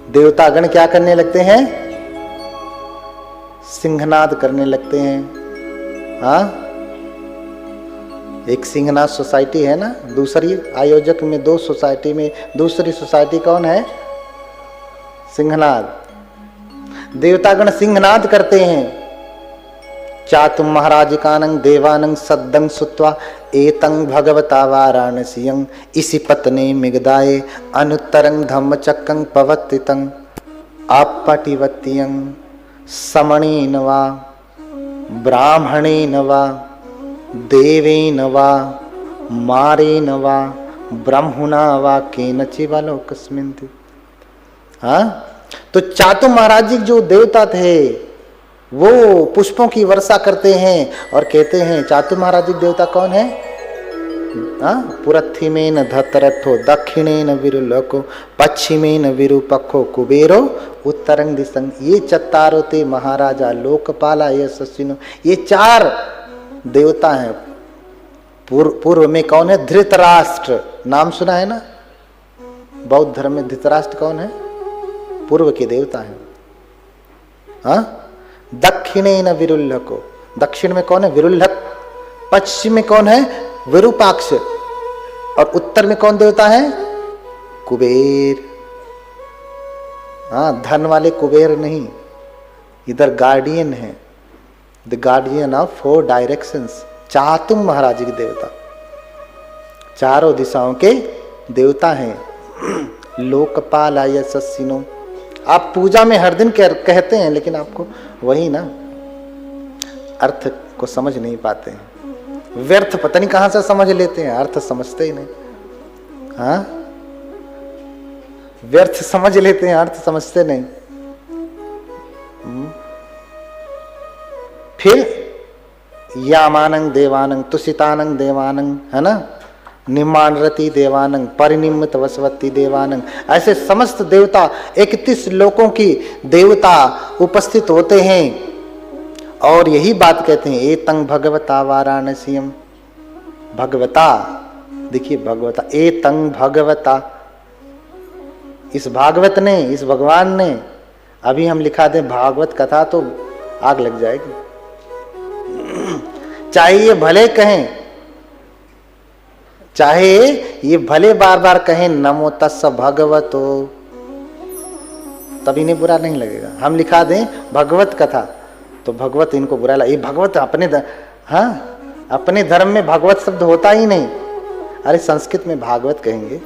देवतागण क्या करने लगते हैं? सिंहनाद करने लगते हैं। हाँ, एक सिंहनाद सोसाइटी है ना, दूसरी आयोजक में, दो सोसाइटी में दूसरी सोसाइटी कौन है? सिंहनाद। देवतागण सिंहनाद करते हैं। चातुम महाराजिकानं देवानं सद्दं सुत्वा एतं भगवता वाराणसीयं इसी पत्ने मिगदाये अनुत्तरं धम्मचक्रं पवत्तितं आपटिवत्यं समणेन वा ब्राह्मणेन वा देवेन वा मारेन वा ब्रह्मणा वा केनचिवा लोकस्मिन्। हाँ, तो चातु महाराज जी जो देवता थे वो पुष्पों की वर्षा करते हैं और कहते हैं, चातु महाराज जी देवता कौन है? पुरथिमेन धतरथो दक्षिणेन विरुलोको पश्चिमेन विरूपको कुबेरो उत्तरंग दिशंग। ये चत्तारो ते महाराजा लोकपाला यशस्विनो। ये चार देवता हैं। पूर्व में कौन है? धृतराष्ट्र, नाम सुना है ना? बौद्ध धर्म में धृतराष्ट्र कौन है? पूर्व के देवता है। दक्षिणेन विरुल्लको, दक्षिण में कौन है? विरुल्लक। पश्चिम में कौन है? विरूपाक्ष। और उत्तर में कौन देवता है? कुबेर। धन वाले कुबेर नहीं, इधर गार्डियन है, the guardian of 4 directions. Chatum महाराज के देवता चारों दिशाओं के देवता हैं। लोकपाल यशस्विनो। आप पूजा में हर दिन कहते हैं, लेकिन आपको वही ना अर्थ को समझ नहीं पाते हैं। व्यर्थ पता नहीं कहां से समझ लेते हैं, अर्थ समझते ही नहीं। हाँ, व्यर्थ समझ लेते हैं, अर्थ समझते नहीं। फिर यामानंग देवानंग तुषितानंग देवानंग, है ना, निम्मानरति देवानंग परिनिम्मित वसवती देवानंग। ऐसे समस्त देवता 31 लोकों की देवता उपस्थित होते हैं और यही बात कहते हैं, एतं भगवता वाराणसीयम। भगवता, देखिए भगवता, एतं भगवता, इस भागवत ने, इस भगवान ने। अभी हम लिखा दें भागवत कथा तो आग लग जाएगी। चाहे ये भले कहें, चाहे ये भले बार बार कहें नमो तस्स भगवतो, तभी इन्हें बुरा नहीं लगेगा। हम लिखा दें भगवत कथा तो भगवत इनको बुरा लगे। ये भगवत अपने धर्म में भगवत शब्द होता ही नहीं। अरे संस्कृत में भागवत कहेंगे।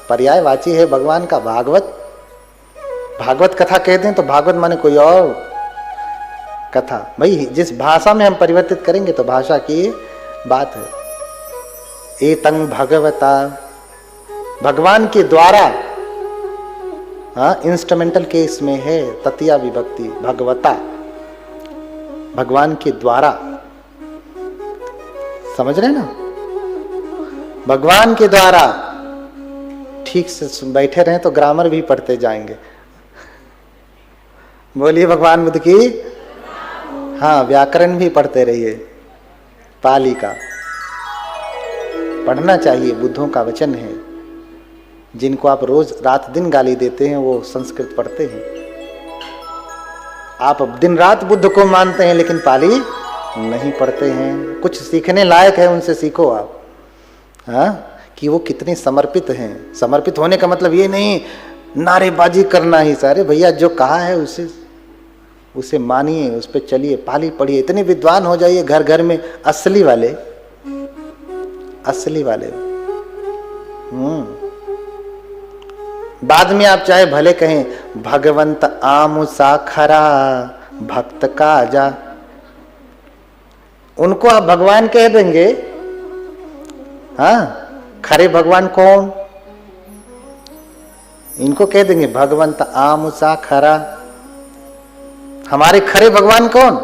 पर्यायवाची है भगवान का भागवत। भागवत कथा कहते हैं तो भागवत माने कोई और कथा। भाई जिस भाषा में हम परिवर्तित करेंगे तो भाषा की बात है। एतं भगवता, भगवान के द्वारा। इंस्ट्रूमेंटल केस में है तृतीया विभक्ति, भगवता, भगवान के द्वारा। समझ रहे ना? भगवान के द्वारा। ठीक से बैठे रहे तो ग्रामर भी पढ़ते जाएंगे। बोलिए भगवान बुद्ध की। व्याकरण भी पढ़ते रहिए, पाली का पढ़ना चाहिए, बुद्धों का वचन है। जिनको आप रोज रात दिन गाली देते हैं वो संस्कृत पढ़ते हैं। आप दिन रात बुद्ध को मानते हैं लेकिन पाली नहीं पढ़ते हैं। कुछ सीखने लायक है, उनसे सीखो आप। कि वो कितने समर्पित हैं। समर्पित होने का मतलब ये नहीं नारेबाजी करना ही। सारे भैया जो कहा है उसे मानिए, उस पर चलिए, पाली पढ़िए, इतने विद्वान हो जाइए घर घर में। असली वाले बाद में आप चाहे भले कहें भगवंत आमुसा खरा भक्त का जा, उनको आप भगवान कह देंगे। खरे भगवान कौन? इनको कह देंगे भगवंत आमुसा खरा। हमारे खरे भगवान कौन?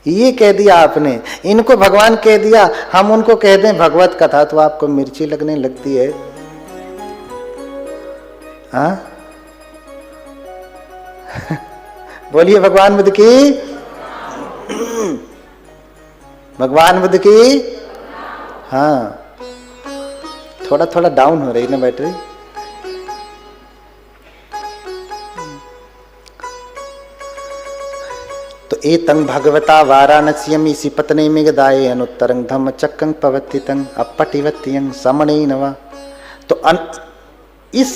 ये कह दिया आपने। इनको भगवान कह दिया, हम उनको कह दें भगवत कथा तो आपको मिर्ची लगने लगती है। बोलिए भगवान बुद्ध की। भगवान बुद्ध की। थोड़ा थोड़ा डाउन हो रही ना बैटरी। एतं भगवता वाराणस्यम इसी पत्नी मेघदाये अनुत्तरं धम्म चक्कं पवत्तितं अपटिवत्यं समणेन वा। तो इस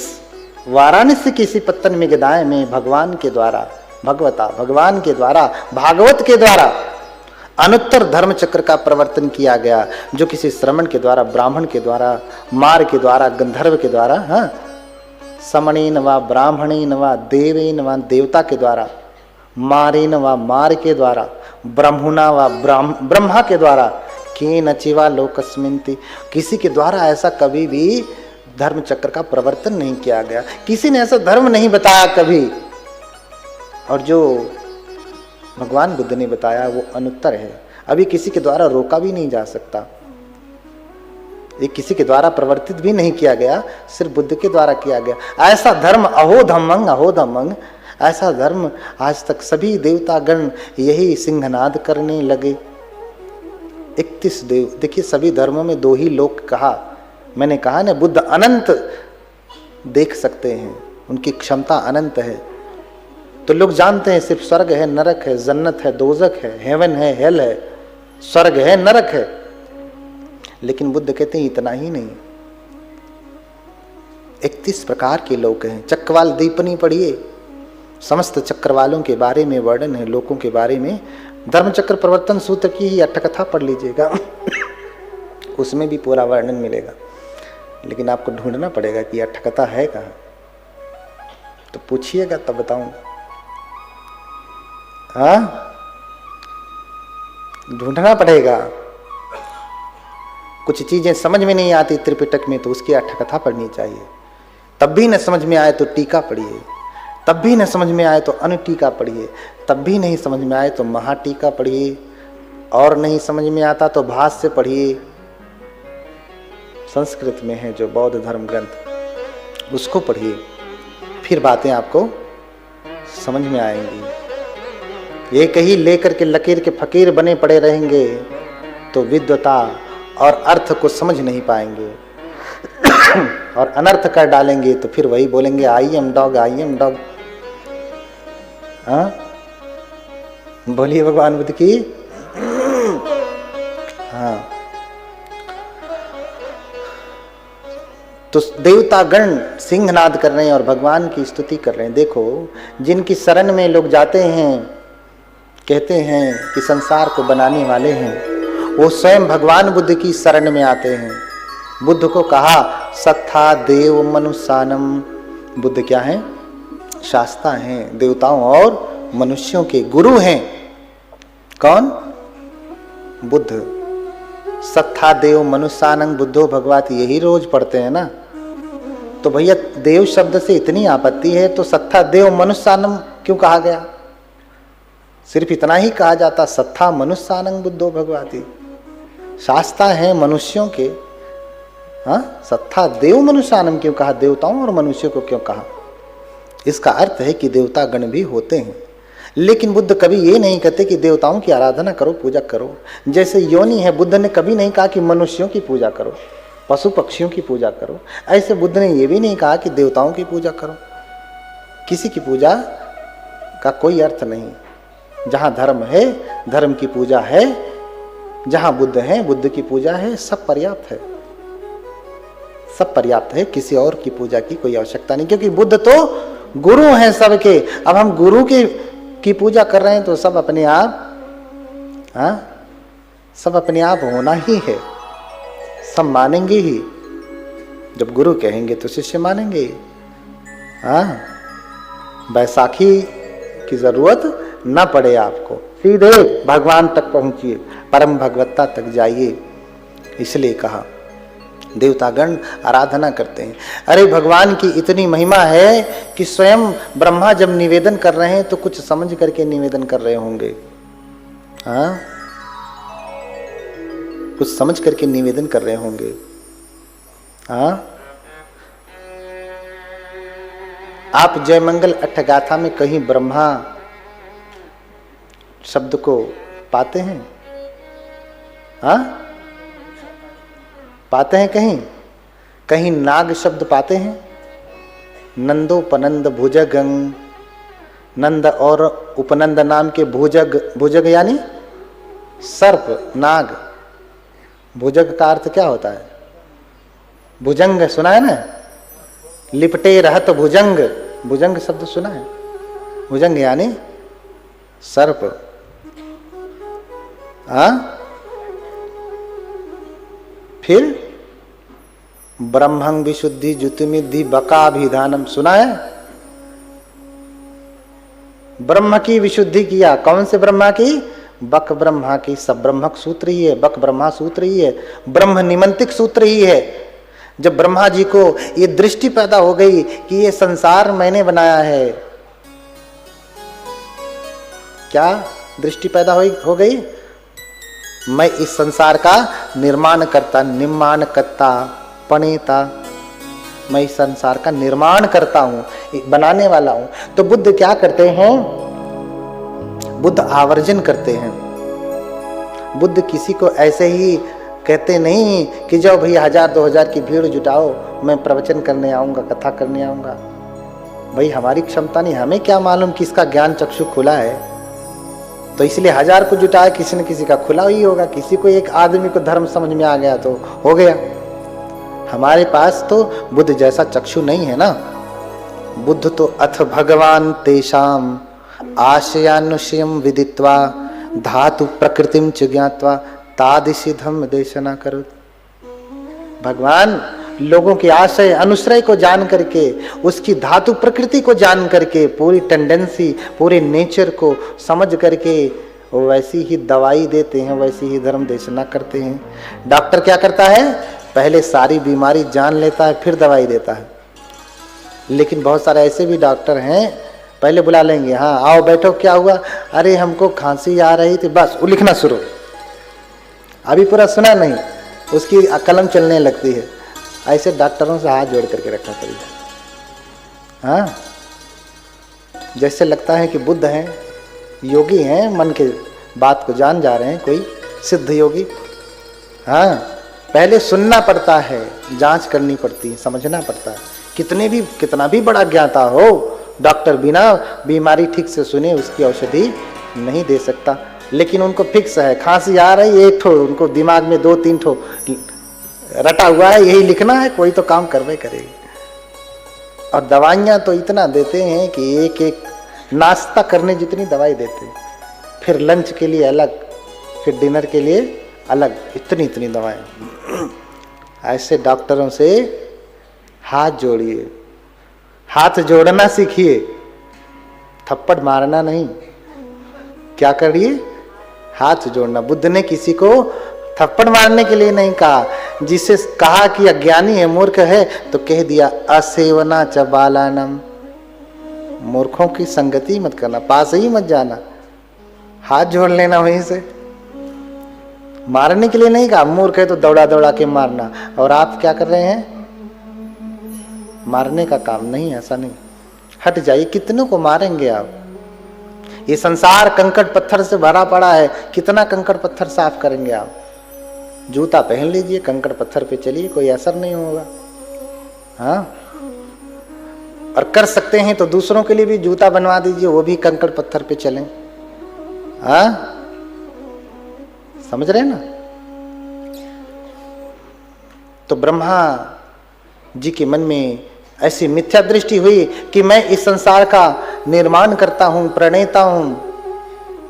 वाराणसी की इसी पत्तन मेघदाय में भगवान के द्वारा, भगवान के द्वारा, भागवत के द्वारा अनुत्तर धर्म चक्र का प्रवर्तन किया गया, जो किसी श्रमण के द्वारा, ब्राह्मण के द्वारा, मार के द्वारा, गंधर्व के द्वारा, हाँ, समणेन वा ब्राह्मणेन वा देवेन वा देवता के द्वारा, मारेन वा मार के द्वारा, ब्रह्मणा वा ब्रह्मा के द्वारा, केन चिवा लोकस्मिन्ति, किसी के द्वारा ऐसा कभी भी धर्म चक्र का प्रवर्तन नहीं किया गया, किसी ने ऐसा धर्म नहीं बताया कभी। और जो भगवान बुद्ध ने बताया वो अनुत्तर है, अभी किसी के द्वारा रोका भी नहीं जा सकता, ये किसी के द्वारा प्रवर्तित भी नहीं किया गया, सिर्फ बुद्ध के द्वारा किया गया। ऐसा धर्म अहो धम्मंग, ऐसा धर्म आज तक सभी देवतागण यही सिंहनाद करने लगे। 31 देव, देखिए सभी धर्मों में 2 ही लोक कहा, मैंने कहा ना बुद्ध अनंत देख सकते हैं, उनकी क्षमता अनंत है। तो लोग जानते हैं सिर्फ स्वर्ग है, नरक है, जन्नत है, दोजक है, हेवन है, हेल है, स्वर्ग है, नरक है, लेकिन बुद्ध कहते हैं इतना ही नहीं, 31 प्रकार के लोक हैं। चक्रवाल दीपनी पढ़िए, समस्त चक्रवालों के बारे में वर्णन है, लोकों के बारे में। धर्मचक्र प्रवर्तन सूत्र की ही अट्ठकथा पढ़ लीजिएगा उसमें भी पूरा वर्णन मिलेगा, लेकिन आपको ढूंढना पड़ेगा कि अट्ठकथा है कहाँ, तो पूछिएगा तब बताऊं। हाँ, ढूंढना पड़ेगा। कुछ चीजें समझ में नहीं आती त्रिपिटक में तो उसकी अट्ठकथा पढ़नी चाहिए, तब भी न समझ में आए तो टीका पढ़िए, तब भी न समझ में आए तो अनुटीका पढ़िए, तब भी नहीं समझ में आए तो महाटीका पढ़िए, और नहीं समझ में आता तो भाष्य पढ़िए। संस्कृत में है जो बौद्ध धर्म ग्रंथ, उसको पढ़िए, फिर बातें आपको समझ में आएंगी। एक ही लेकर के लकीर के फकीर बने पड़े रहेंगे तो विद्वता और अर्थ को समझ नहीं पाएंगे और अनर्थ कर डालेंगे तो फिर वही बोलेंगे I am dog, I am dog. हाँ, बोलिए भगवान बुद्ध की। हाँ, तो देवतागण सिंहनाद कर रहे हैं और भगवान की स्तुति कर रहे हैं। देखो, जिनकी शरण में लोग जाते हैं, कहते हैं कि संसार को बनाने वाले हैं, वो स्वयं भगवान बुद्ध की शरण में आते हैं। बुद्ध को कहा सत्था देव मनुष्यानम, बुद्ध क्या हैं? शास्ता हैं, देवताओं और मनुष्यों के गुरु हैं। कौन? बुद्ध। सत्था देव मनुष्यानंग बुद्धो भगवत, यही रोज पढ़ते हैं ना। तो भैया देव शब्द से इतनी आपत्ति है तो सत्था देव मनुष्यानम क्यों कहा गया? सिर्फ इतना ही कहा जाता, सत्था मनुष्यानंग बुद्धो भगवती, शास्ता है मनुष्यों के। हाँ, सत्था देव मनुष्यानम क्यों कहा? देवताओं और मनुष्यों को क्यों कहा? इसका अर्थ है कि देवता गण भी होते हैं, लेकिन बुद्ध कभी ये नहीं कहते कि देवताओं की आराधना करो, पूजा करो। जैसे योनि है, बुद्ध ने कभी नहीं कहा कि मनुष्यों की पूजा करो, पशु पक्षियों की पूजा करो। ऐसे बुद्ध ने ये भी नहीं कहा कि देवताओं की पूजा करो। किसी की पूजा का कोई अर्थ नहीं। जहाँ धर्म है, धर्म की पूजा है, जहाँ बुद्ध है, बुद्ध की पूजा है, सब पर्याप्त है, सब पर्याप्त है। किसी और की पूजा की कोई आवश्यकता नहीं, क्योंकि बुद्ध तो गुरु हैं सबके। अब हम गुरु की पूजा कर रहे हैं तो सब अपने आप, हाँ, सब अपने आप होना ही है, सब मानेंगे ही। जब गुरु कहेंगे तो शिष्य मानेंगे। हाँ, बैसाखी की जरूरत न पड़े आपको, सीधे भगवान तक पहुंचिए, परम भगवत्ता तक जाइए। इसलिए कहा देवतागण आराधना करते हैं। अरे भगवान की इतनी महिमा है कि स्वयं ब्रह्मा जब निवेदन कर रहे हैं तो कुछ समझ करके निवेदन कर रहे होंगे। हाँ, कुछ समझ करके निवेदन कर रहे होंगे। हाँ, आप जयमंगल अट्ठगाथा में कहीं ब्रह्मा शब्द को पाते हैं? हाँ, पाते हैं कहीं? कहीं नाग शब्द पाते हैं? नंदोपनंद भुजगं नंद और उपनंद नाम के भुजग, भुजग यानी सर्प, नाग। भुजग का अर्थ क्या होता है? भुजंग सुना है ना, लिपटे रहत भुजंग, भुजंग शब्द सुना है? भुजंग यानी सर्प। फिर ब्रह्मं विशुद्धि जुतिमिद्धि बकाभिधानम सुना है? ब्रह्म की विशुद्धि किया। कौन से ब्रह्मा की? बक ब्रह्मा की। सब ब्रह्मक सूत्र ही है, बक ब्रह्मा सूत्र ही है, ब्रह्म निमंतिक सूत्र ही है। जब ब्रह्मा जी को ये दृष्टि पैदा हो गई कि ये संसार मैंने बनाया है, क्या दृष्टि पैदा हो गई? मैं इस संसार का निर्माण करता, निर्माण करता, पणेता, मैं इस संसार का निर्माण करता हूं, बनाने वाला हूं। तो बुद्ध क्या करते हैं? बुद्ध आवर्जन करते हैं। बुद्ध किसी को ऐसे ही कहते नहीं कि जाओ भैया 1000-2000 की भीड़ जुटाओ, मैं प्रवचन करने आऊंगा, कथा करने आऊंगा। भाई हमारी क्षमता नहीं, हमें क्या मालूम किसका ज्ञान चक्षु खुला है। तो इसलिए 1000 को जुटाया, किसी न किसी का खुला ही होगा। किसी को एक आदमी को धर्म समझ में आ गया तो हो गया। हमारे पास तो बुद्ध जैसा चक्षु नहीं है ना। बुद्ध तो अथ भगवान तेषाम आशयानुशयम विदित्वा धातु प्रकृतिम च ज्ञात्वा तादिशी धम्म देशना करो। भगवान लोगों के आशय अनुश्रय को जान करके, उसकी धातु प्रकृति को जान करके, पूरी टेंडेंसी, पूरे नेचर को समझ करके वैसी ही दवाई देते हैं, वैसी ही धर्म देशना करते हैं। डॉक्टर क्या करता है? पहले सारी बीमारी जान लेता है, फिर दवाई देता है। लेकिन बहुत सारे ऐसे भी डॉक्टर हैं, पहले बुला लेंगे, हाँ आओ बैठो, क्या हुआ? अरे हमको खांसी आ रही थी, बस वो लिखना शुरू। अभी पूरा सुना नहीं, उसकी कलम चलने लगती है। ऐसे डॉक्टरों से हाथ जोड़ करके रखना पड़ेगा। हाँ, जैसे लगता है कि बुद्ध हैं, योगी हैं, मन के बात को जान जा रहे हैं, कोई सिद्ध योगी। हाँ, पहले सुनना पड़ता है, जांच करनी पड़ती है, समझना पड़ता है। कितना भी बड़ा ज्ञाता हो, डॉक्टर बिना बीमारी ठीक से सुने उसकी औषधि नहीं दे सकता। लेकिन उनको फिक्स है, खांसी आ रही, एक ठो उनको दिमाग में 2-3 ठो रटा हुआ है, यही लिखना है, कोई तो काम करवे करेगी। और दवाइयाँ तो इतना देते हैं कि एक एक नाश्ता करने जितनी दवाई देते हैं, फिर लंच के लिए अलग, फिर डिनर के लिए अलग, इतनी इतनी दवाएं। ऐसे डॉक्टरों से हाथ जोड़िए, हाथ जोड़ना सीखिए, थप्पड़ मारना नहीं। क्या करिए? हाथ जोड़ना। बुद्ध ने किसी को थप्पड़ मारने के लिए नहीं कहा। जिसे कहा कि अज्ञानी है, मूर्ख है, तो कह दिया असेवना च बालानम, मूर्खों की संगति मत करना, पास ही मत जाना, हाथ जोड़ लेना वहीं से। मारने के लिए नहीं कहा, मूर्ख है तो दौड़ा दौड़ा के मारना। और आप क्या कर रहे हैं? मारने का काम नहीं, ऐसा नहीं। हट जाइए, कितनों को मारेंगे आप? ये संसार कंकड़ पत्थर से भरा पड़ा है, कितना कंकड़ पत्थर साफ करेंगे आप? जूता पहन लीजिए, कंकड़ पत्थर पे चलिए, कोई असर नहीं होगा। हाँ, और कर सकते हैं तो दूसरों के लिए भी जूता बनवा दीजिए, वो भी कंकड़ पत्थर पे चलें। हाँ, समझ रहे हैं ना? तो ब्रह्मा जी के मन में ऐसी मिथ्या दृष्टि हुई कि मैं इस संसार का निर्माण करता हूं, प्रणेता हूं,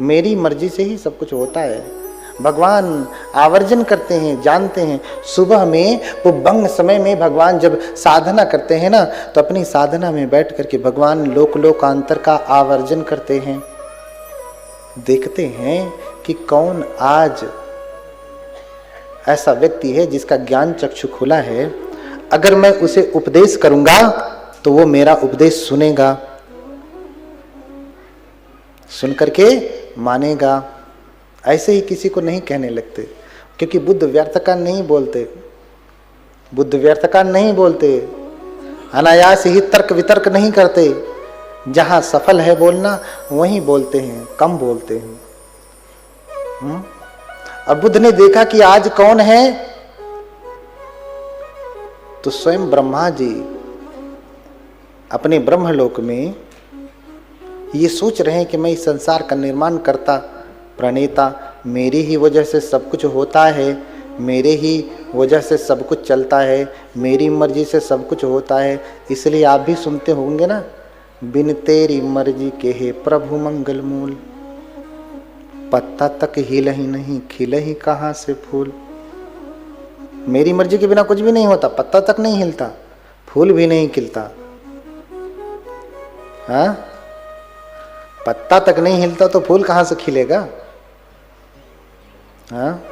मेरी मर्जी से ही सब कुछ होता है। भगवान आवर्जन करते हैं, जानते हैं। सुबह में वो भंग समय में भगवान जब साधना करते हैं ना, तो अपनी साधना में बैठ करके भगवान लोक लोकांतर का आवर्जन करते हैं। देखते हैं कि कौन आज ऐसा व्यक्ति है जिसका ज्ञान चक्षु खुला है। अगर मैं उसे उपदेश करूंगा तो वो मेरा उपदेश सुनेगा, सुन करके मानेगा। ऐसे ही किसी को नहीं कहने लगते, क्योंकि बुद्ध व्यर्थ का नहीं बोलते। बुद्ध व्यर्थ का नहीं बोलते, अनायास ही तर्क वितर्क नहीं करते। जहां सफल है बोलना वहीं बोलते हैं, कम बोलते हैं। और बुद्ध ने देखा कि आज कौन है, तो स्वयं ब्रह्मा जी अपने ब्रह्मलोक में ये सोच रहे हैं कि मैं इस संसार का निर्माण करता, प्रणेता, मेरी ही वजह से सब कुछ होता है, मेरे ही वजह से सब कुछ चलता है, मेरी मर्जी से सब कुछ होता है। इसलिए आप भी सुनते होंगे ना, बिन तेरी मर्जी के हे प्रभु मंगल मूल, पत्ता तक हिल ही नहीं, खिले ही कहाँ से फूल। मेरी मर्जी के बिना कुछ भी नहीं होता, पत्ता तक नहीं हिलता, फूल भी नहीं खिलता। हाँ, पत्ता तक नहीं हिलता तो फूल कहां से खिलेगा? हाँ,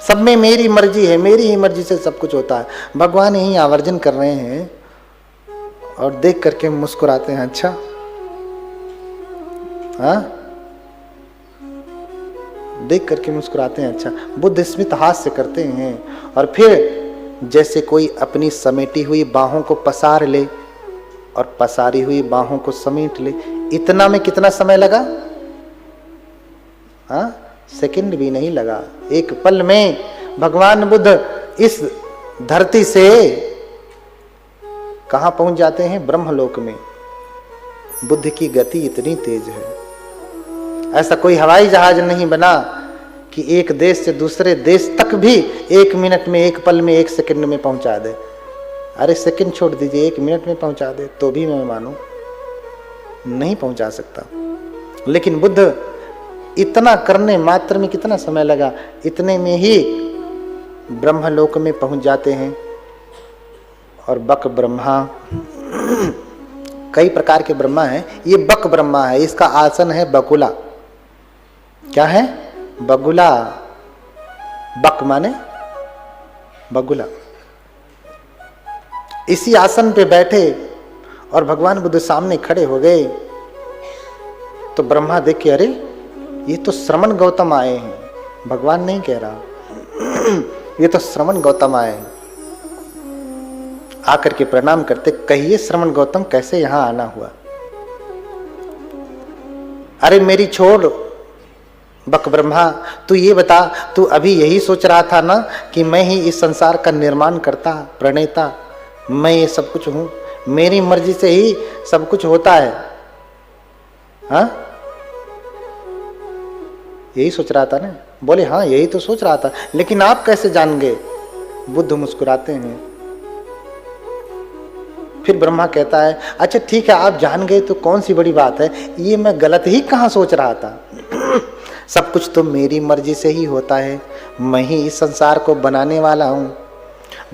सब में मेरी मर्जी है, मेरी ही मर्जी से सब कुछ होता है। भगवान यही आवर्जन कर रहे हैं और देख करके मुस्कुराते हैं। अच्छा, हाँ, देख करके मुस्कुराते हैं। अच्छा, बुद्ध स्मित हास्य करते हैं और फिर जैसे कोई अपनी समेटी हुई बाहों को पसार ले और पसारी हुई बाहों को समेट ले। इतना में कितना समय लगा? हाँ, सेकंड भी नहीं लगा। एक पल में भगवान बुद्ध इस धरती से कहां पहुंच जाते हैं? ब्रह्मलोक में। बुद्ध की गति इतनी तेज है, ऐसा कोई हवाई जहाज नहीं बना कि एक देश से दूसरे देश तक भी 1 मिनट में, 1 पल में, 1 सेकंड में पहुंचा दे। अरे सेकंड छोड़ दीजिए, 1 मिनट में पहुंचा दे तो भी मैं मानूं, नहीं पहुंचा सकता। लेकिन बुद्ध इतना करने मात्र में कितना समय लगा? इतने में ही ब्रह्मलोक में पहुंच जाते हैं। और बक ब्रह्मा, कई प्रकार के ब्रह्मा हैं, ये बक ब्रह्मा है, इसका आसन है बकुला। क्या है? बगुला। बक माने बगुला। इसी आसन पे बैठे और भगवान बुद्ध सामने खड़े हो गए तो ब्रह्मा देख के, अरे ये तो श्रमण गौतम आए हैं। भगवान नहीं कह रहा, ये तो श्रमण गौतम आए हैं। आकर के प्रणाम करते, कहिए श्रमण गौतम कैसे यहां आना हुआ? अरे मेरी छोड़ बक ब्रह्मा, तू ये बता, तू अभी यही सोच रहा था ना कि मैं ही इस संसार का निर्माण करता, प्रणेता, मैं ये सब कुछ हूं, मेरी मर्जी से ही सब कुछ होता है। हाँ, यही सोच रहा था ना? बोले हाँ, यही तो सोच रहा था, लेकिन आप कैसे जान गए? बुद्ध मुस्कुराते हैं। फिर ब्रह्मा कहता है, अच्छा ठीक है, आप जान गए तो कौन सी बड़ी बात है, ये मैं गलत ही कहाँ सोच रहा था। सब कुछ तो मेरी मर्जी से ही होता है, मैं ही इस संसार को बनाने वाला हूं।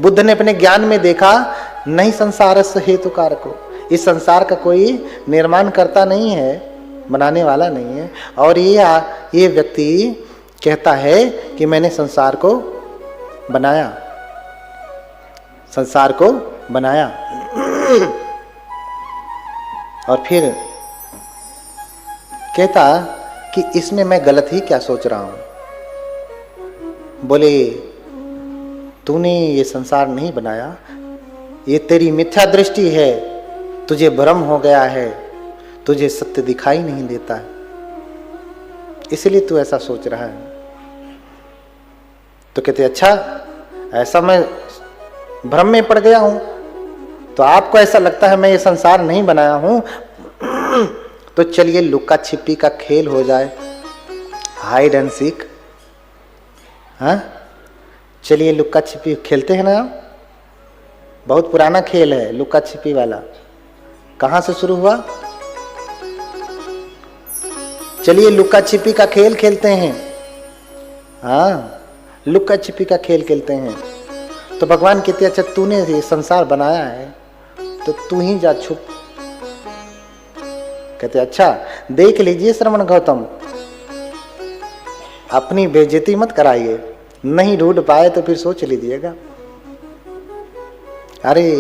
बुद्ध ने अपने ज्ञान में देखा, नहीं संसारस्य हेतु कारको, इस संसार का कोई निर्माण करता नहीं है, बनाने वाला नहीं है। और ये व्यक्ति कहता है कि मैंने संसार को बनाया, संसार को बनाया। और फिर कहता कि इसमें मैं गलत ही क्या सोच रहा हूं। बोले तूने ये संसार नहीं बनाया, ये तेरी मिथ्या दृष्टि है, तुझे भ्रम हो गया है, तुझे सत्य दिखाई नहीं देता है, इसलिए तू ऐसा सोच रहा है। तो कहते अच्छा, ऐसा मैं भ्रम में पड़ गया हूं, तो आपको ऐसा लगता है मैं ये संसार नहीं बनाया हूं, तो चलिए लुक्का छिपी का खेल हो जाए, हाइड एंड सीक। हाँ, चलिए लुक्का छिपी खेलते हैं ना। बहुत पुराना खेल है लुक्का छिपी वाला। कहां से शुरू हुआ? चलिए लुक्का छिपी का खेल खेलते हैं। हाँ, लुक्का छिपी का खेल खेलते हैं। तो भगवान कहते अच्छा तूने ये संसार बनाया है तो तू ही जा छुप। कहते अच्छा देख लीजिए श्रमण गौतम, अपनी बेइज्जती मत कराइए, नहीं ढूंढ पाए तो फिर सोच लीजिएगा। अरे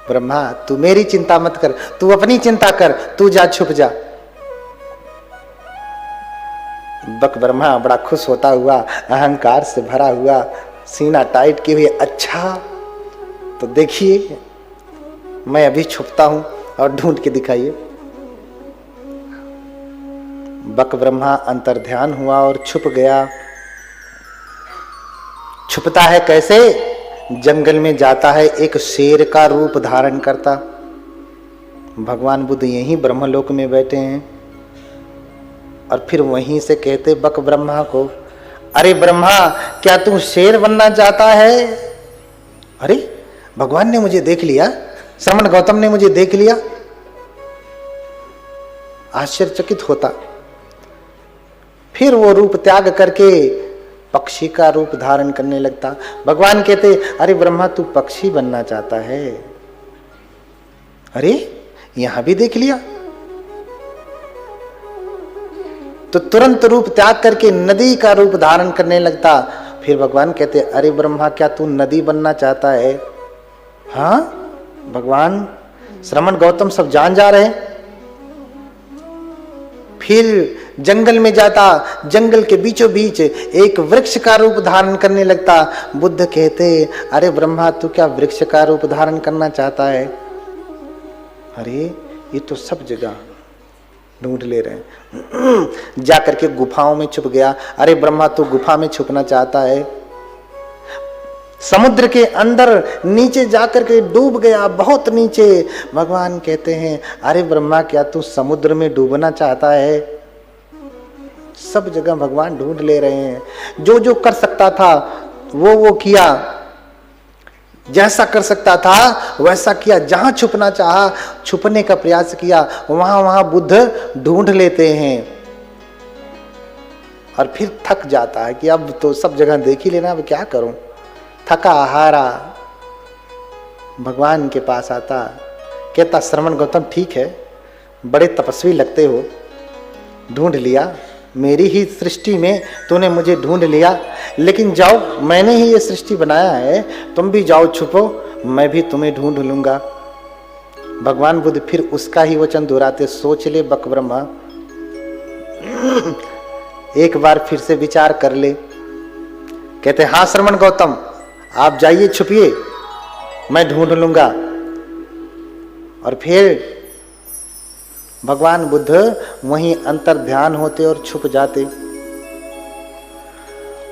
ब्रह्मा, तू मेरी चिंता मत कर, तू अपनी चिंता कर, तू जा छुप जा। बक ब्रह्मा बड़ा खुश होता हुआ, अहंकार से भरा हुआ, सीना टाइट किए हुए, अच्छा तो देखिए मैं अभी छुपता हूं और ढूंढ के दिखाइए। बक ब्रह्मा अंतर्ध्यान हुआ और छुप गया। छुपता है कैसे? जंगल में जाता है, एक शेर का रूप धारण करता, भगवान बुद्ध यहीं ब्रह्मलोक में बैठे हैं और फिर वहीं से कहते बक ब्रह्मा को, अरे ब्रह्मा क्या तू शेर बनना चाहता है? अरे भगवान ने मुझे देख लिया, श्रमण गौतम ने मुझे देख लिया। आश्चर्यचकित होता, फिर वो रूप त्याग करके पक्षी का रूप धारण करने लगता। भगवान कहते, अरे ब्रह्मा तू पक्षी बनना चाहता है? अरे यहां भी देख लिया। तो तुरंत रूप त्याग करके नदी का रूप धारण करने लगता। फिर भगवान कहते, अरे ब्रह्मा क्या तू नदी बनना चाहता है? हाँ भगवान, श्रमण गौतम सब जान जा रहे। फिर जंगल में जाता, जंगल के बीचों बीच एक वृक्ष का रूप धारण करने लगता। बुद्ध कहते, अरे ब्रह्मा तू क्या वृक्ष का रूप धारण करना चाहता है? अरे ये तो सब जगह ढूंढ ले रहे हैं। जाकर के गुफाओं में छुप गया। अरे ब्रह्मा तू गुफा में छुपना चाहता है? समुद्र के अंदर नीचे जाकर के डूब गया, बहुत नीचे। भगवान कहते हैं, अरे ब्रह्मा क्या तू समुद्र में डूबना चाहता है? सब जगह भगवान ढूंढ ले रहे हैं। जो जो कर सकता था वो किया, जैसा कर सकता था वैसा किया। जहां छुपना चाहा, छुपने का प्रयास किया, वहां वहां बुद्ध ढूंढ लेते हैं। और फिर थक जाता है कि अब तो सब जगह देख ही लेना, अब क्या करूं। थका हारा भगवान के पास आता, कहता, श्रमण गौतम ठीक है, बड़े तपस्वी लगते हो, ढूंढ लिया, मेरी ही सृष्टि में तूने मुझे ढूंढ लिया, लेकिन जाओ, मैंने ही ये सृष्टि बनाया है, तुम भी जाओ छुपो, मैं भी तुम्हें ढूंढ लूंगा। भगवान बुद्ध फिर उसका ही वचन दोहराते, सोच ले बक ब्रह्मा, एक बार फिर से विचार कर ले। कहते, हाँ श्रमण गौतम आप जाइए, छुपिए, मैं ढूंढ लूंगा। और फिर भगवान बुद्ध वहीं अंतर ध्यान होते और छुप जाते।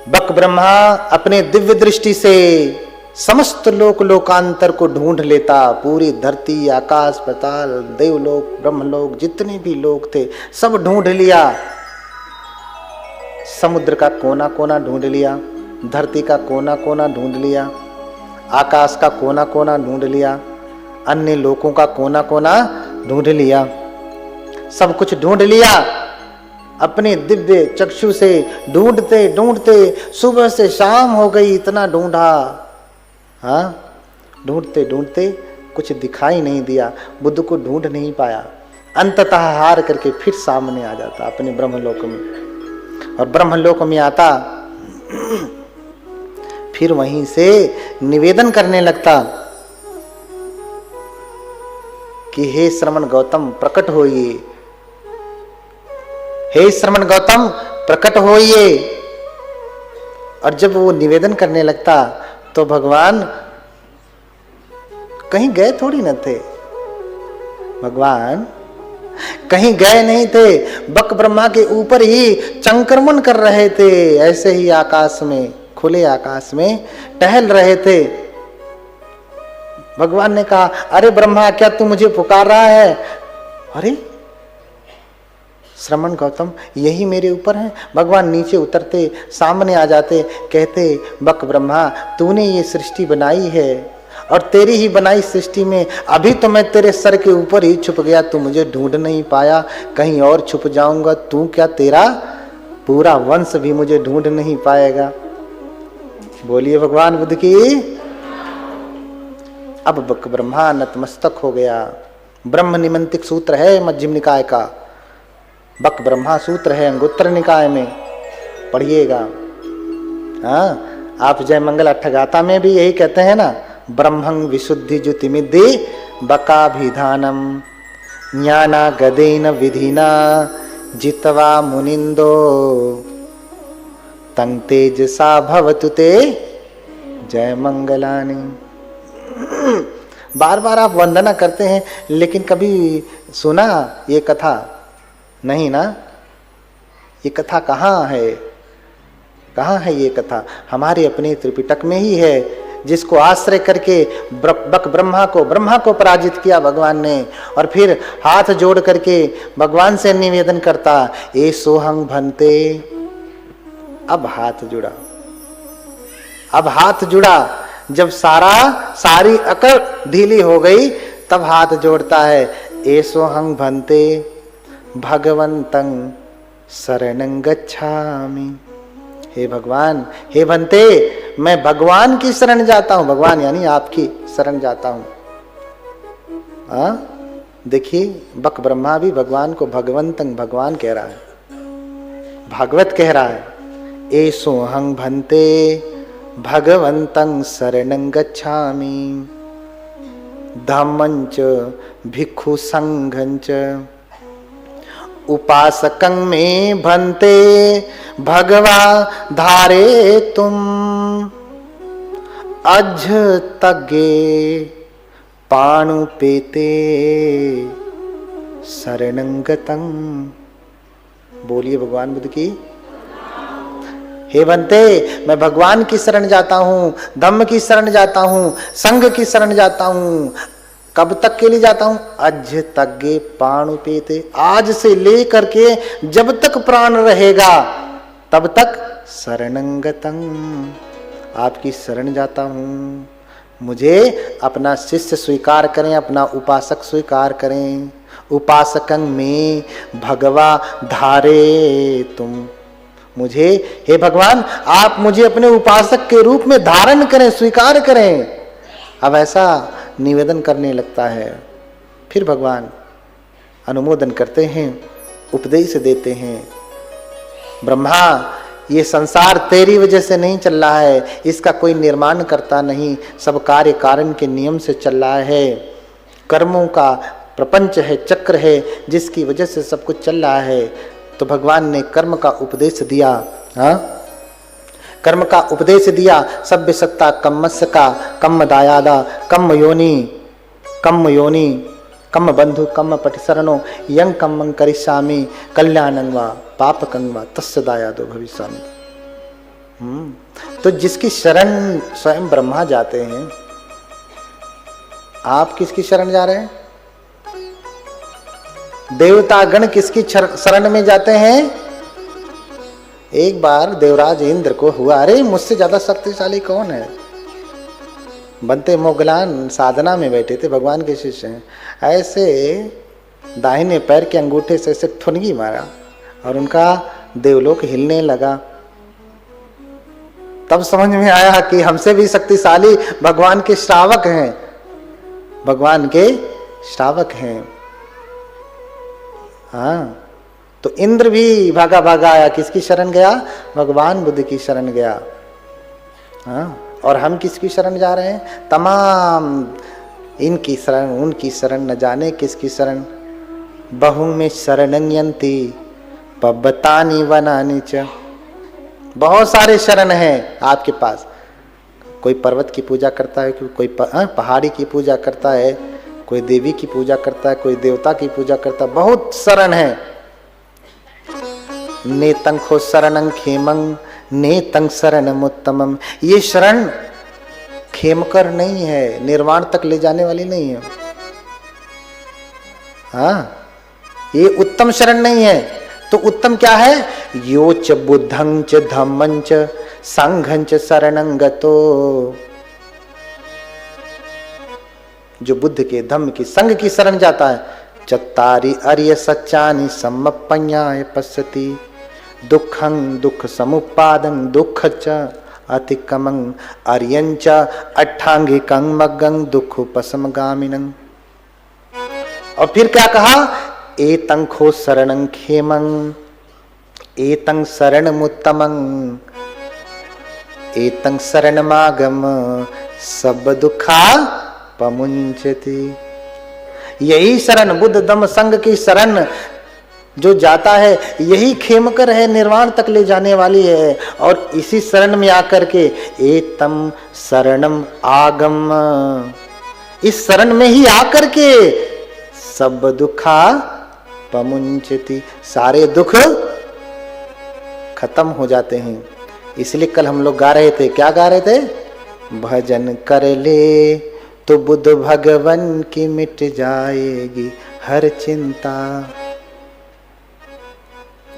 बक ब्रह्मा अपने दिव्य दृष्टि से समस्त लोक लोकांतर को ढूंढ लेता। पूरी धरती, आकाश, पाताल, देवलोक, ब्रह्मलोक, जितने भी लोग थे सब ढूंढ लिया। समुद्र का कोना कोना ढूंढ लिया, धरती का कोना कोना ढूंढ लिया, आकाश का कोना कोना ढूंढ लिया, अन्य लोकों का कोना कोना ढूंढ लिया, सब कुछ ढूंढ लिया। अपने दिव्य चक्षु से ढूंढते ढूंढते सुबह से शाम हो गई, इतना ढूंढा, हाँ ढूंढते ढूंढते कुछ दिखाई नहीं दिया, बुद्ध को ढूंढ नहीं पाया। अंततः हार करके फिर सामने आ जाता अपने ब्रह्मलोक में। और ब्रह्मलोक में आता, फिर वहीं से निवेदन करने लगता कि हे श्रमण गौतम प्रकट होइए, हे श्रमण गौतम प्रकट होइए। और जब वो निवेदन करने लगता तो भगवान कहीं गए थोड़ी न थे, भगवान कहीं गए नहीं थे, बक ब्रह्मा के ऊपर ही चंक्रमण कर रहे थे, ऐसे ही आकाश में, खुले आकाश में टहल रहे थे। भगवान ने कहा, अरे ब्रह्मा क्या तू मुझे पुकार रहा है? अरे श्रमण गौतम यही मेरे ऊपर है। भगवान नीचे उतरते, सामने आ जाते, कहते, बक ब्रह्मा तूने ये सृष्टि बनाई है और तेरी ही बनाई सृष्टि में अभी तो मैं तेरे सर के ऊपर ही छुप गया, तू मुझे ढूंढ नहीं पाया, कहीं और छुप जाऊंगा, तू क्या तेरा पूरा वंश भी मुझे ढूंढ नहीं पाएगा। बोलिए भगवान बुद्ध की। अब बक ब्रह्मा नतमस्तक हो गया। ब्रह्म निमंत्रिक सूत्र है मध्यम निकाय का, बक ब्रह्मा सूत्र है अंगुत्तर निकाय में, पढ़िएगा। हाँ, आप जय मंगल अट्ठगाथा में भी यही कहते हैं ना, ब्रह्मं विशुद्धि ज्योतिमिद्धि बकाभिधानम ज्ञाना गदेन विधिना जित्वा मुनिंदो तंग तेजसा भवतु ते जय मंगलानि। बार बार आप वंदना करते हैं, लेकिन कभी सुना ये कथा नहीं ना? ये कथा कहाँ है? कहाँ है ये कथा? हमारे अपने त्रिपिटक में ही है, जिसको आश्रय करके ब्रह्मा को पराजित किया भगवान ने, और फिर हाथ जोड़ करके भगवान से निवेदन करता, ए सोहंग भंते। अब हाथ जुड़ा, अब हाथ जुड़ा। जब सारी अकल ढीली हो गई तब हाथ जोड़ता है, ए सोहंग भंते भगवंतं शरणं गच्छामि। हे भगवान, हे भंते, मैं भगवान की शरण जाता हूं। भगवान यानी आपकी शरण जाता हूं। देखिए बक ब्रह्मा भी भगवान को भगवंतं भगवान कह रहा है, भागवत कह रहा है, ए सोहंग भंते भगवंतं शरणं गच्छामि धम्मंच भिक्षु संघंच उपासकं में भंते भगवा धारे तुम अज तगे पाणु पेते शरणं गतं। बोलिए भगवान बुद्ध की। हे भंते, मैं भगवान की शरण जाता हूँ, धम्म की शरण जाता हूँ, संघ की शरण जाता हूँ। कब तक के लिए जाता हूँ? अज तगे पाणु पेते, आज से लेकर के जब तक प्राण रहेगा तब तक शरणं गतं, आपकी शरण जाता हूँ। मुझे अपना शिष्य स्वीकार करें, अपना उपासक स्वीकार करें। उपासकं में भगवा धारे तुम, मुझे, हे भगवान, आप मुझे अपने उपासक के रूप में धारण करें, स्वीकार करें। अब ऐसा निवेदन करने लगता है। फिर भगवान अनुमोदन करते हैं, उपदेश देते हैं, ब्रह्मा, ये संसार तेरी वजह से नहीं चल रहा है, इसका कोई निर्माण करता नहीं, सब कार्य कारण के नियम से चल रहा है। कर्मों का प्रपंच है, चक्र है, जिसकी वजह से सब कुछ चल रहा है। तो भगवान ने कर्म का उपदेश दिया। कर्म का उपदेश दिया। सभ्य सत्ता कम्मस्य का कम्म दायादा कम्म योनि कम्म बंधु कम्म पटिशरणो यं कम्मं करिष्यामि कल्याणं वा पापकं वा तस्य दायादो भविष्यामि। तो जिसकी शरण स्वयं ब्रह्मा जाते हैं, आप किसकी शरण जा रहे हैं? देवता गण किसकी शरण में जाते हैं? एक बार देवराज इंद्र को हुआ, अरे मुझसे ज्यादा शक्तिशाली कौन है? बनते मोगलान साधना में बैठे थे, भगवान के शिष्य हैं, ऐसे दाहिने पैर के अंगूठे से ऐसे ठुनगी मारा और उनका देवलोक हिलने लगा। तब समझ में आया कि हमसे भी शक्तिशाली भगवान के श्रावक हैं, भगवान के श्रावक हैं। हाँ, तो इंद्र भी भागा भागा आया, किसकी शरण गया? भगवान बुद्ध की शरण गया। हाँ, और हम किसकी शरण जा रहे हैं? तमाम इनकी शरण, उनकी शरण, न जाने किसकी शरण। बहु में शरणं यन्ति पब्बतानि वनानि च। बहुत सारे शरण हैं आपके पास। कोई पर्वत की पूजा करता है, कोई पहाड़ी की पूजा करता है, कोई देवी की पूजा करता है, कोई देवता की पूजा करता है, बहुत शरण है। नेतं खो शरणं खेमं नेतं शरणमुत्तमम्। ये शरण खेमकर नहीं है, निर्वाण तक ले जाने वाली नहीं है। हाँ, ये उत्तम शरण नहीं है। तो उत्तम क्या है? यो च बुद्धं च धम्मं च संघं च शरणं गतो। जो बुद्ध के, धम्म की, संघ की शरण जाता है। चत्तारि अर्य सच्चानि सम्मप्पन्याय पश्यति दुःखं दुःख समुत्पादं दुःख च अतिक्रमं अर्यं च अट्ठांगिकं मग्गं दुःखोपशमगामिनं। और फिर क्या कहा? एतं खो शरणं खेमं एतं शरणमुत्तमं एतं शरणमागम सब दुखा पमुंचति। यही शरण, बुद्ध धम्म संघ की शरण जो जाता है, यही खेमकर है, निर्वाण तक ले जाने वाली है। और इसी शरण में आकर के एतम शरणम आगम, इस शरण में ही आकर के सब दुखा पमुंचति, सारे दुख खत्म हो जाते हैं। इसलिए कल हम लोग गा रहे थे, क्या गा रहे थे? भजन कर ले तो बुद्ध भगवन की मिट जाएगी हर चिंता।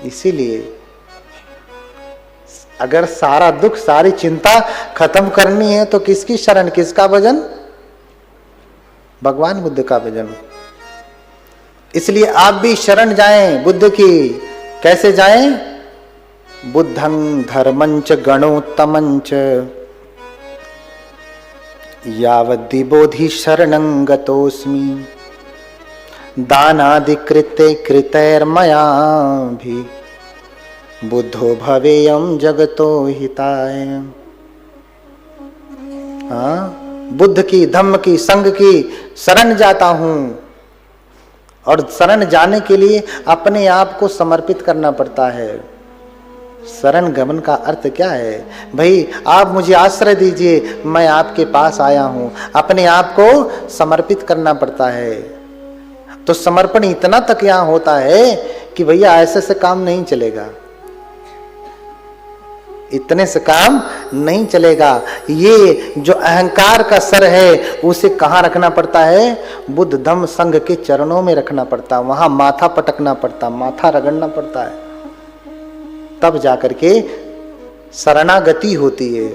इसीलिए अगर सारा दुख सारी चिंता खत्म करनी है तो किसकी शरण, किसका भजन? भगवान बुद्ध का भजन। इसलिए आप भी शरण जाएं बुद्ध की। कैसे जाएं? बुद्धं धर्मंच गणोत्तमंच यावद्दि बोधि शरणं गतोऽस्मि दानादि कृते कृतैर्मया भी बुद्धो भवेयं जगतो हिताय। हाँ, बुद्ध की, धम्म की, संघ की शरण जाता हूं। और शरण जाने के लिए अपने आप को समर्पित करना पड़ता है। शरण गमन का अर्थ क्या है? भाई आप मुझे आश्रय दीजिए, मैं आपके पास आया हूं। अपने आप को समर्पित करना पड़ता है। तो समर्पण इतना तक यहां होता है कि भैया ऐसे से काम नहीं चलेगा, इतने से काम नहीं चलेगा। ये जो अहंकार का सर है उसे कहाँ रखना पड़ता है? बुद्ध धम्म संघ के चरणों में रखना पड़ता, वहां माथा पटकना पड़ता, माथा रगड़ना पड़ता है, तब जाकर के शरणागति होती है।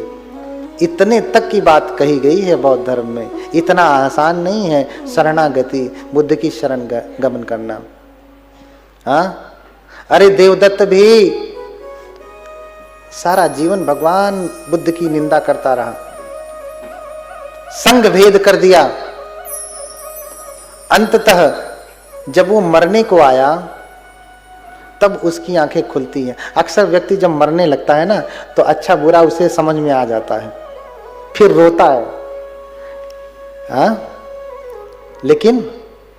इतने तक की बात कही गई है बौद्ध धर्म में। इतना आसान नहीं है शरणागति, बुद्ध की शरण गमन करना। हाँ, अरे देवदत्त भी सारा जीवन भगवान बुद्ध की निंदा करता रहा, संग भेद कर दिया। अंततः जब वो मरने को आया तब उसकी आंखें खुलती हैं। अक्सर व्यक्ति जब मरने लगता है ना तो अच्छा बुरा उसे समझ में आ जाता है, फिर रोता है। हाँ? लेकिन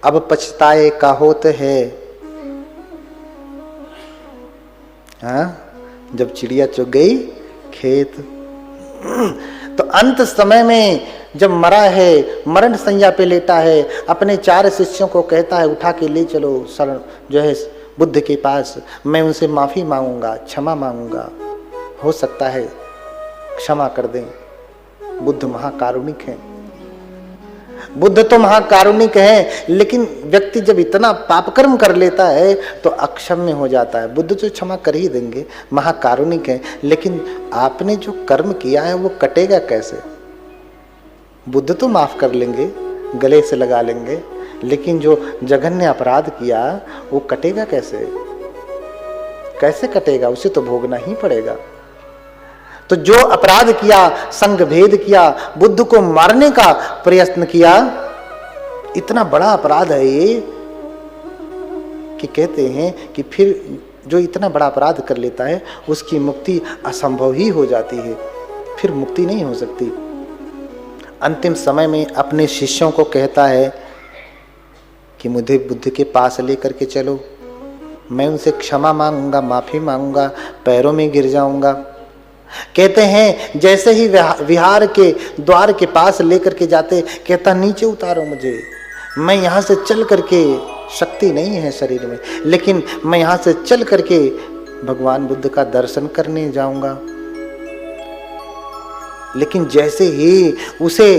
अब पछताए का होत है। हाँ? जब चिड़िया चुग गई खेत। तो अंत समय में जब मरा है, मरण संज्ञा पे लेटा है, अपने 4 शिष्यों को कहता है उठा के ले चलो शरण जो है बुद्ध के पास, मैं उनसे माफी मांगूंगा, क्षमा मांगूंगा, हो सकता है क्षमा कर दें। बुद्ध महाकारुणिक है। बुद्ध तो महाकारुणिक है, लेकिन व्यक्ति जब इतना पापकर्म कर लेता है तो अक्षम्य हो जाता है। बुद्ध तो क्षमा कर ही देंगे, महाकारुणिक है, लेकिन आपने जो कर्म किया है वो कटेगा कैसे? बुद्ध तो माफ कर लेंगे, गले से लगा लेंगे, लेकिन जो जघन्य अपराध किया वो कटेगा कैसे? कैसे कटेगा? उसे तो भोगना ही पड़ेगा। तो जो अपराध किया, संग भेद किया, बुद्ध को मारने का प्रयत्न किया, इतना बड़ा अपराध है ये कि कहते हैं कि फिर जो इतना बड़ा अपराध कर लेता है उसकी मुक्ति असंभव ही हो जाती है, फिर मुक्ति नहीं हो सकती। अंतिम समय में अपने शिष्यों को कहता है कि मुझे बुद्ध के पास लेकर के चलो, मैं उनसे क्षमा मांगूंगा, माफी मांगूंगा, पैरों में गिर जाऊंगा। कहते हैं जैसे ही विहार के द्वार के पास लेकर के जाते, कहता नीचे उतारो मुझे, मैं यहाँ से चल करके, शक्ति नहीं है शरीर में, लेकिन मैं यहाँ से चल करके भगवान बुद्ध का दर्शन करने जाऊंगा। लेकिन जैसे ही उसे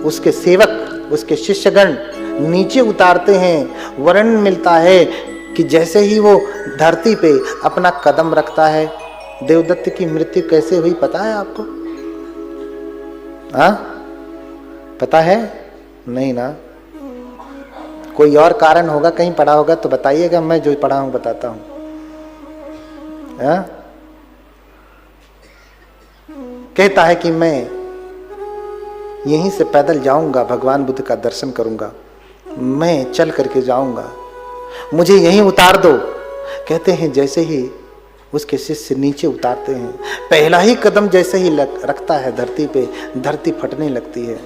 उसके सेवक, उसके शिष्यगण नीचे उतारते हैं, वर्णन मिलता है कि जैसे ही वो धरती पे अपना कदम रखता है, देवदत्त की मृत्यु कैसे हुई पता है आपको? हाँ, पता है? नहीं ना? कोई और कारण होगा, कहीं पढ़ा होगा तो बताइएगा, मैं जो पढ़ा हूं बताता हूं। हाँ? कहता है कि मैं यहीं से पैदल जाऊंगा, भगवान बुद्ध का दर्शन करूंगा, मैं चल करके जाऊंगा, मुझे यहीं उतार दो। कहते हैं जैसे ही उसके शिष्य नीचे उतारते हैं, पहला ही कदम जैसे ही रखता है धरती पे, धरती फटने लगती है।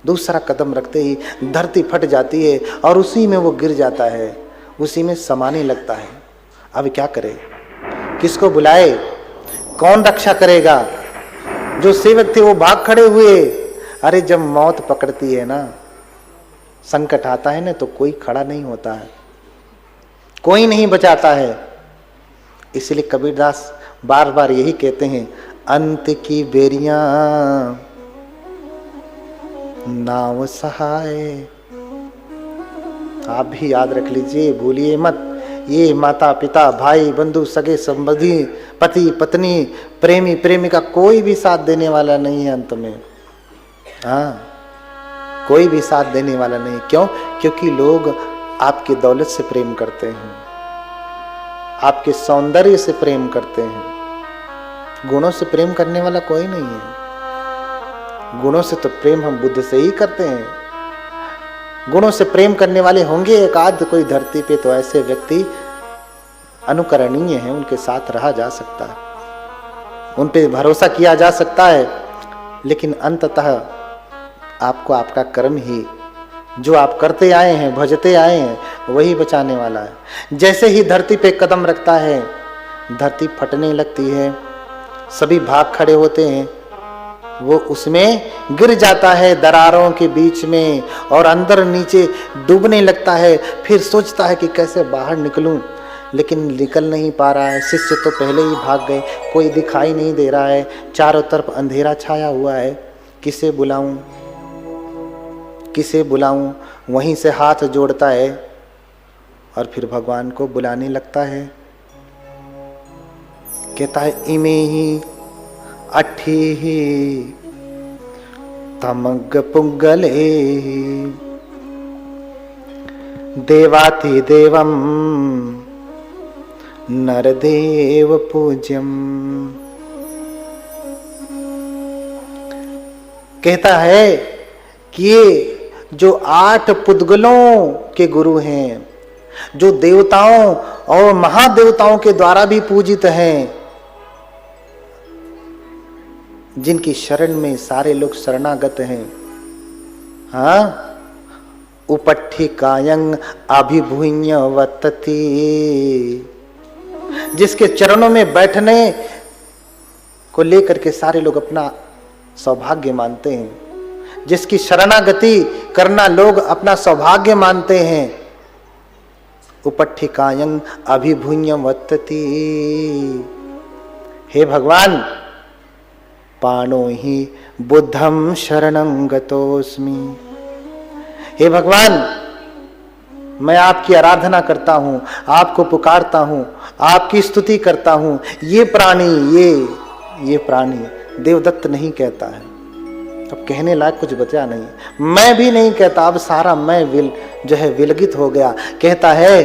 दूसरा कदम रखते ही धरती फट जाती है और उसी में वो गिर जाता है, उसी में समाने लगता है। अब क्या करे? किसको बुलाए? कौन रक्षा करेगा? जो सेवक थे वो भाग खड़े हुए। अरे जब मौत पकड़ती है ना, संकट आता है ना, तो कोई खड़ा नहीं होता है, कोई नहीं बचाता है। इसलिए कबीरदास बार बार यही कहते हैं, अंत की बेरियां नाव सहाय। आप भी याद रख लीजिए, भूलिए मत, ये माता पिता भाई बंधु सगे संबंधी पति पत्नी प्रेमी प्रेमिका कोई भी साथ देने वाला नहीं है अंत में। हाँ, कोई भी साथ देने वाला नहीं। क्यों? क्योंकि लोग आपकी दौलत से प्रेम करते हैं, आपके सौंदर्य से प्रेम करते हैं। गुणों से प्रेम करने वाला कोई नहीं है। गुणों से तो प्रेम हम बुद्ध से ही करते हैं। गुणों से प्रेम करने वाले होंगे एक आध कोई धरती पे, तो ऐसे व्यक्ति अनुकरणीय हैं, उनके साथ रहा जा सकता है, उन पे भरोसा किया जा सकता है। लेकिन अंततः आपको आपका कर्म ही, जो आप करते आए हैं, भजते आए हैं, वही बचाने वाला है। जैसे ही धरती पे कदम रखता है, धरती फटने लगती है, सभी भाग खड़े होते हैं, वो उसमें गिर जाता है दरारों के बीच में और अंदर नीचे डूबने लगता है। फिर सोचता है कि कैसे बाहर निकलूं, लेकिन निकल नहीं पा रहा है। शिष्य तो पहले ही भाग गए, कोई दिखाई नहीं दे रहा है, चारों तरफ अंधेरा छाया हुआ है। किसे बुलाऊं, किसे बुलाऊं? वहीं से हाथ जोड़ता है और फिर भगवान को बुलाने लगता है। कहता है इमे ही अठी ही तमग पुंगले देवाति देवम नरदेव पूज्यम। कहता है कि ये जो 8 पुद्गलों के गुरु हैं, जो देवताओं और महादेवताओं के द्वारा भी पूजित हैं, जिनकी शरण में सारे लोग शरणागत हैं, हाँ, उपट्ठिकायं अभिभूय वतति, जिसके चरणों में बैठने को लेकर के सारे लोग अपना सौभाग्य मानते हैं, जिसकी शरणागति करना लोग अपना सौभाग्य मानते हैं। उपट्ठिकायं अभिभूय वतति। हे भगवान, पाणो ही बुद्धम शरणं गतोस्मि। हे भगवान, मैं आपकी आराधना करता हूं, आपको पुकारता हूं, आपकी स्तुति करता हूं। ये प्राणी, ये प्राणी देवदत्त नहीं कहता है, अब कहने लायक कुछ बचा नहीं। मैं भी नहीं कहता, अब सारा मैं जो है विलगित हो गया। कहता है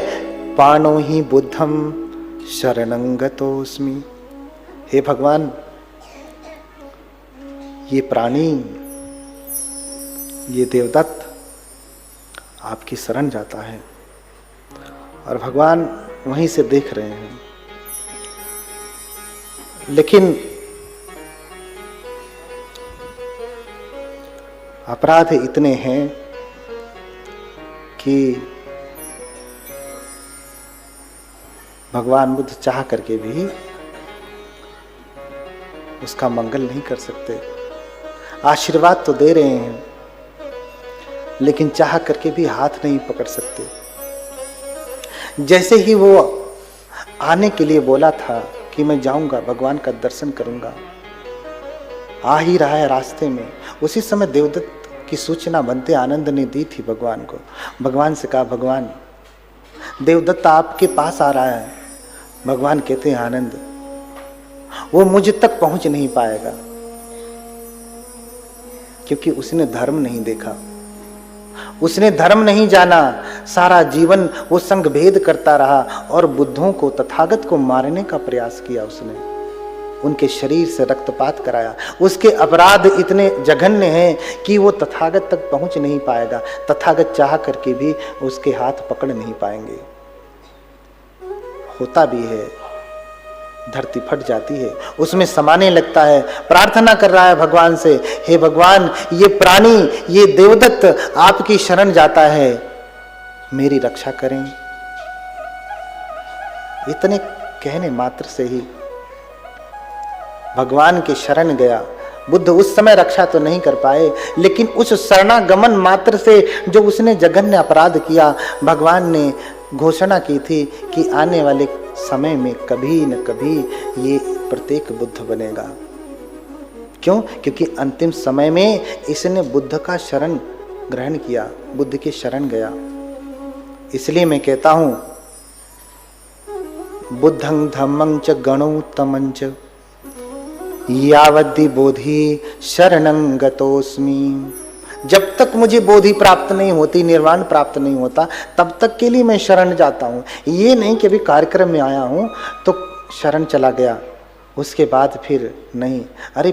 पाणो ही बुद्धम शरणं गतोस्मि। हे भगवान, ये प्राणी, ये देवदत्त आपकी शरण जाता है। और भगवान वहीं से देख रहे हैं, लेकिन अपराध इतने हैं कि भगवान बुद्ध चाह करके भी उसका मंगल नहीं कर सकते। आशीर्वाद तो दे रहे हैं, लेकिन चाह करके भी हाथ नहीं पकड़ सकते। जैसे ही वो आने के लिए बोला था कि मैं जाऊंगा, भगवान का दर्शन करूंगा, आ ही रहा है रास्ते में, उसी समय देवदत्त की सूचना बनते आनंद ने दी थी भगवान को। भगवान से कहा, भगवान देवदत्त आपके पास आ रहा है। भगवान कहते हैं, आनंद वो मुझ तक पहुंच नहीं पाएगा, क्योंकि उसने धर्म नहीं देखा, उसने धर्म नहीं जाना। सारा जीवन वो संग भेद करता रहा और बुद्धों को, तथागत को मारने का प्रयास किया। उसने उनके शरीर से रक्तपात कराया। उसके अपराध इतने जघन्य हैं कि वो तथागत तक पहुंच नहीं पाएगा। तथागत चाह करके भी उसके हाथ पकड़ नहीं पाएंगे। होता भी है, धरती फट जाती है, उसमें समाने लगता है। प्रार्थना कर रहा है भगवान से, हे भगवान, ये प्राणी, ये देवदत्त आपकी शरण जाता है, मेरी रक्षा करें। इतने कहने मात्र से ही भगवान के शरण गया। बुद्ध उस समय रक्षा तो नहीं कर पाए, लेकिन उस शरणागमन मात्र से जो उसने जघन्य अपराध किया, भगवान ने घोषणा की थी कि आने वाले समय में कभी न कभी ये प्रत्येक बुद्ध बनेगा। क्यों? क्योंकि अंतिम समय में इसने बुद्ध का शरण ग्रहण किया, बुद्ध की शरण गया। इसलिए मैं कहता हूं बुद्धं धम्मं च गणोत्तमं च यावद्धि बोधि शरणं गतोस्मि। जब तक मुझे बोधि प्राप्त नहीं होती, निर्वाण प्राप्त नहीं होता, तब तक के लिए मैं शरण जाता हूं। ये नहीं कि अभी कार्यक्रम में आया हूं तो शरण चला गया, उसके बाद फिर नहीं। अरे